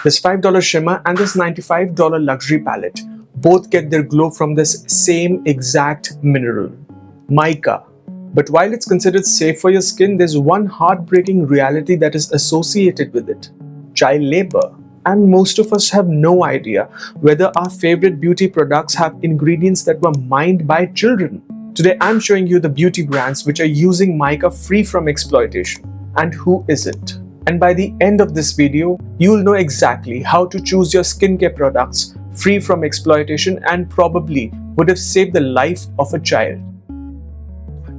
This $5 shimmer and this $95 luxury palette both get their glow from this same exact mineral, mica. But while it's considered safe for your skin, there's one heartbreaking reality that is associated with it: child labor. And most of us have no idea whether our favorite beauty products have ingredients that were mined by children. Today I'm showing you the beauty brands which are using mica free from exploitation, and who isn't. And by the end of this video, you'll know exactly how to choose your skincare products free from exploitation and probably would have saved the life of a child.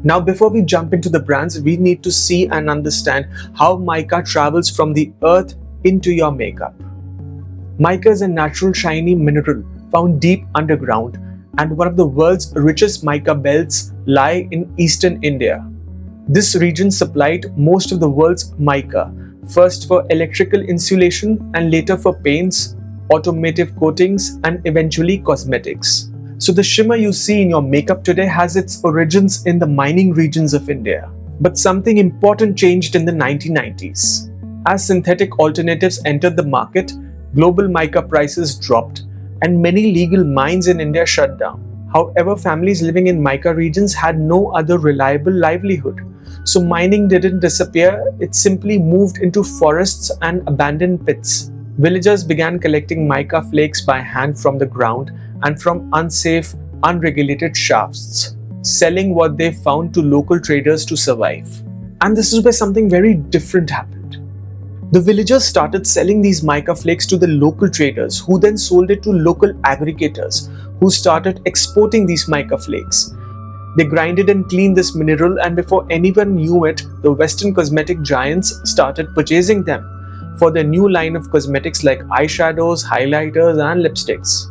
Now, before we jump into the brands, we need to see and understand how mica travels from the earth into your makeup. Mica is a natural shiny mineral found deep underground, and one of the world's richest mica belts lie in eastern India. This region supplied most of the world's mica, first for electrical insulation and later for paints, automotive coatings, and eventually cosmetics. So the shimmer you see in your makeup today has its origins in the mining regions of India. But something important changed in the 1990s. As synthetic alternatives entered the market, global mica prices dropped and many legal mines in India shut down. However, families living in mica regions had no other reliable livelihood. So mining didn't disappear, it simply moved into forests and abandoned pits. Villagers began collecting mica flakes by hand from the ground and from unsafe, unregulated shafts, selling what they found to local traders to survive. And this is where something very different happened. The villagers started selling these mica flakes to the local traders, who then sold it to local aggregators, who started exporting these mica flakes. They grinded and cleaned this mineral, and before anyone knew it, the Western cosmetic giants started purchasing them for their new line of cosmetics like eyeshadows, highlighters, and lipsticks.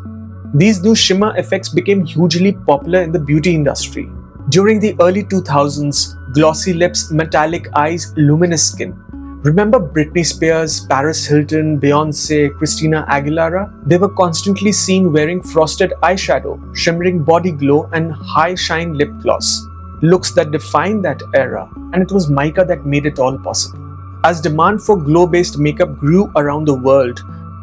These new shimmer effects became hugely popular in the beauty industry. During the early 2000s, glossy lips, metallic eyes, luminous skin. Remember Britney Spears, Paris Hilton, Beyonce, Christina Aguilera? They were constantly seen wearing frosted eyeshadow, shimmering body glow, and high shine lip gloss. Looks that defined that era, and it was mica that made it all possible. As demand for glow-based makeup grew around the world,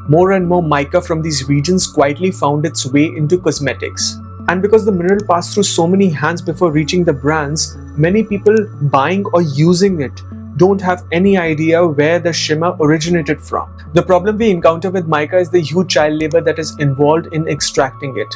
more and more mica from these regions quietly found its way into cosmetics. And because the mineral passed through so many hands before reaching the brands, many people buying or using it don't have any idea where the shimmer originated from. The problem we encounter with mica is the huge child labor that is involved in extracting it.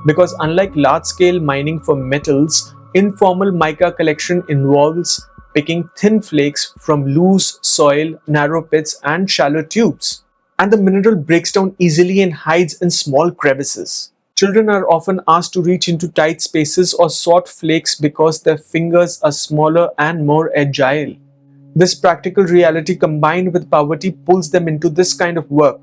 Because unlike large-scale mining for metals, informal mica collection involves picking thin flakes from loose soil, narrow pits, and shallow tubes. And the mineral breaks down easily and hides in small crevices. Children are often asked to reach into tight spaces or sort flakes because their fingers are smaller and more agile. This practical reality combined with poverty pulls them into this kind of work.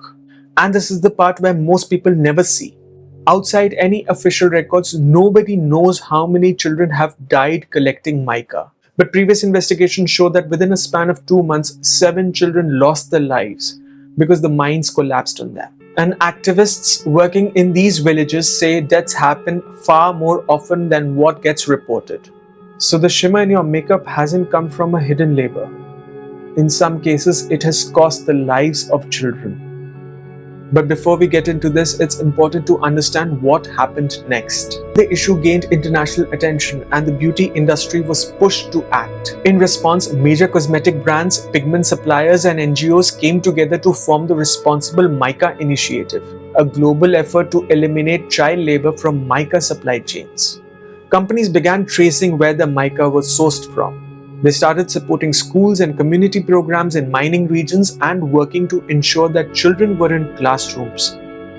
And this is the part where most people never see. Outside any official records, nobody knows how many children have died collecting mica. But previous investigations show that within a span of 2 months, 7 children lost their lives because the mines collapsed on them. And activists working in these villages say deaths happen far more often than what gets reported. So the shimmer in your makeup hasn't come from a hidden labor. In some cases, it has cost the lives of children. But before we get into this, it's important to understand what happened next. The issue gained international attention and the beauty industry was pushed to act. In response, major cosmetic brands, pigment suppliers, and NGOs came together to form the Responsible Mica Initiative, a global effort to eliminate child labor from mica supply chains. Companies began tracing where the mica was sourced from. They started supporting schools and community programs in mining regions and working to ensure that children were in classrooms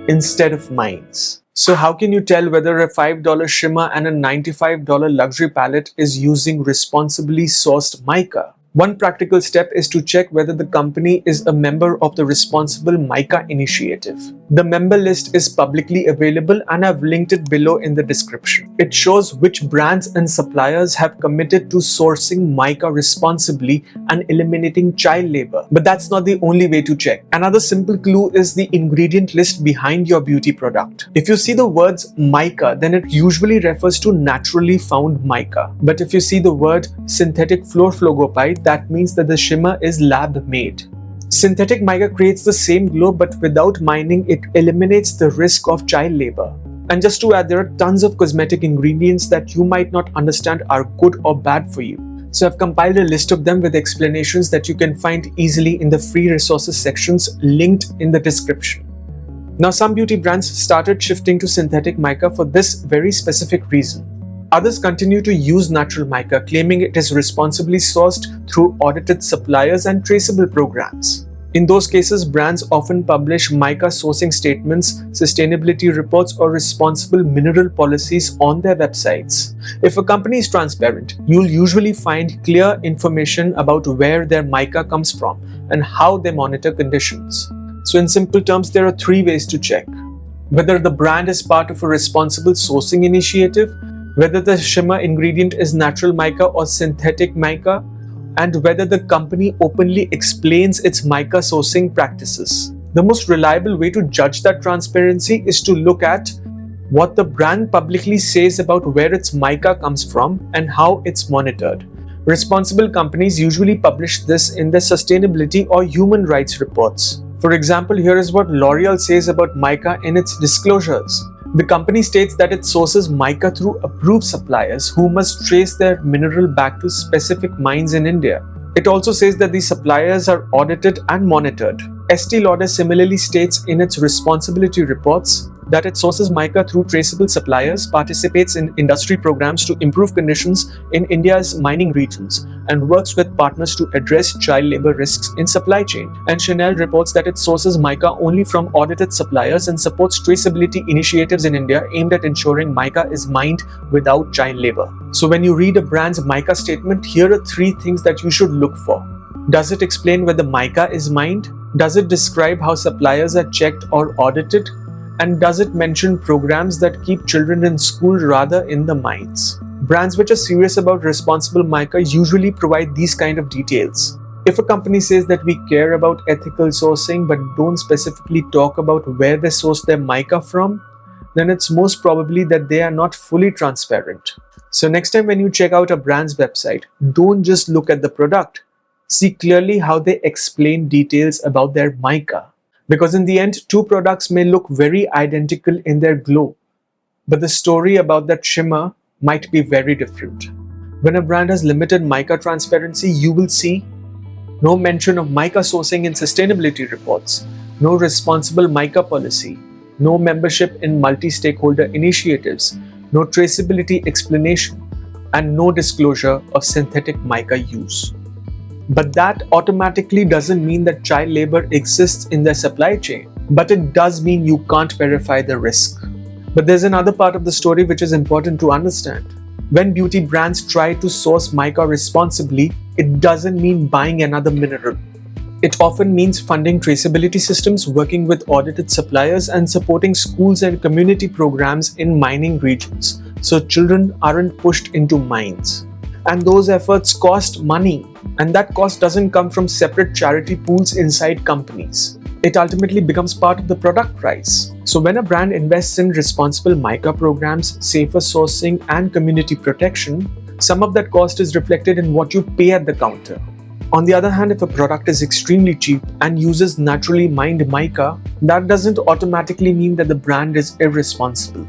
instead of mines. So how can you tell whether a $5 shimmer and a $95 luxury palette is using responsibly sourced mica? One practical step is to check whether the company is a member of the Responsible Mica Initiative. The member list is publicly available and I've linked it below in the description. It shows which brands and suppliers have committed to sourcing mica responsibly and eliminating child labor. But that's not the only way to check. Another simple clue is the ingredient list behind your beauty product. If you see the words mica, then it usually refers to naturally found mica. But if you see the word synthetic fluorphlogopite, that means that the shimmer is lab made. Synthetic mica creates the same glow, but without mining, it eliminates the risk of child labor. And just to add, there are tons of cosmetic ingredients that you might not understand are good or bad for you. So I've compiled a list of them with explanations that you can find easily in the free resources sections linked in the description. Now, some beauty brands started shifting to synthetic mica for this very specific reason. Others continue to use natural mica, claiming it is responsibly sourced through audited suppliers and traceable programs. In those cases, brands often publish mica sourcing statements, sustainability reports, or responsible mineral policies on their websites. If a company is transparent, you'll usually find clear information about where their mica comes from and how they monitor conditions. So in simple terms, there are 3 ways to check: whether the brand is part of a responsible sourcing initiative, whether the shimmer ingredient is natural mica or synthetic mica, and whether the company openly explains its mica sourcing practices. The most reliable way to judge that transparency is to look at what the brand publicly says about where its mica comes from and how it's monitored. Responsible companies usually publish this in their sustainability or human rights reports. For example, here is what L'Oréal says about mica in its disclosures. The company states that it sources mica through approved suppliers who must trace their mineral back to specific mines in India. It also says that these suppliers are audited and monitored. Estée Lauder similarly states in its responsibility reports that it sources mica through traceable suppliers, participates in industry programs to improve conditions in India's mining regions, and works with partners to address child labor risks in supply chain. And Chanel reports that it sources mica only from audited suppliers and supports traceability initiatives in India aimed at ensuring mica is mined without child labor. So when you read a brand's mica statement, here are 3 things that you should look for. Does it explain where the mica is mined? Does it describe how suppliers are checked or audited? And does it mention programs that keep children in school rather in the mines? Brands which are serious about responsible mica usually provide these kind of details. If a company says that we care about ethical sourcing but don't specifically talk about where they source their mica from, then it's most probably that they are not fully transparent. So next time when you check out a brand's website, don't just look at the product. See clearly how they explain details about their mica. Because in the end, 2 products may look very identical in their glow, but the story about that shimmer might be very different. When a brand has limited mica transparency, you will see no mention of mica sourcing in sustainability reports, no responsible mica policy, no membership in multi-stakeholder initiatives, no traceability explanation, and no disclosure of synthetic mica use. But that automatically doesn't mean that child labor exists in their supply chain. But it does mean you can't verify the risk. But there's another part of the story which is important to understand. When beauty brands try to source mica responsibly, it doesn't mean buying another mineral. It often means funding traceability systems, working with audited suppliers, and supporting schools and community programs in mining regions, so children aren't pushed into mines. And those efforts cost money, and that cost doesn't come from separate charity pools inside companies. It ultimately becomes part of the product price. So when a brand invests in responsible mica programs, safer sourcing, and community protection, some of that cost is reflected in what you pay at the counter. On the other hand, if a product is extremely cheap and uses naturally mined mica, that doesn't automatically mean that the brand is irresponsible.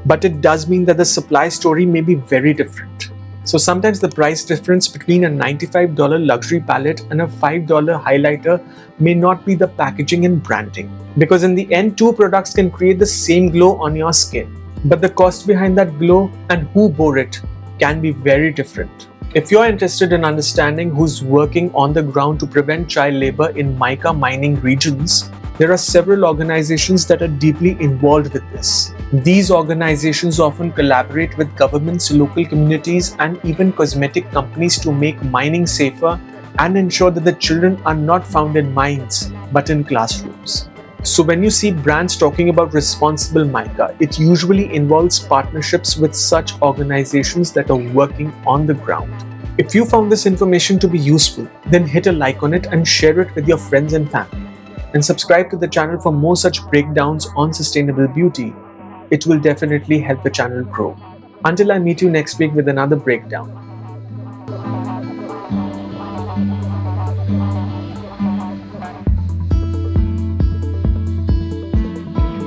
But it does mean that the supply story may be very different. So sometimes the price difference between a $95 luxury palette and a $5 highlighter may not be the packaging and branding. Because in the end, 2 products can create the same glow on your skin. But the cost behind that glow and who bore it can be very different. If you're interested in understanding who's working on the ground to prevent child labor in mica mining regions, there are several organizations that are deeply involved with this. These organizations often collaborate with governments, local communities, and even cosmetic companies to make mining safer and ensure that the children are not found in mines, but in classrooms. So when you see brands talking about responsible mica, it usually involves partnerships with such organizations that are working on the ground. If you found this information to be useful, then hit a like on it and share it with your friends and family. And subscribe to the channel for more such breakdowns on sustainable beauty. It will definitely help the channel grow. Until I meet you next week with another breakdown.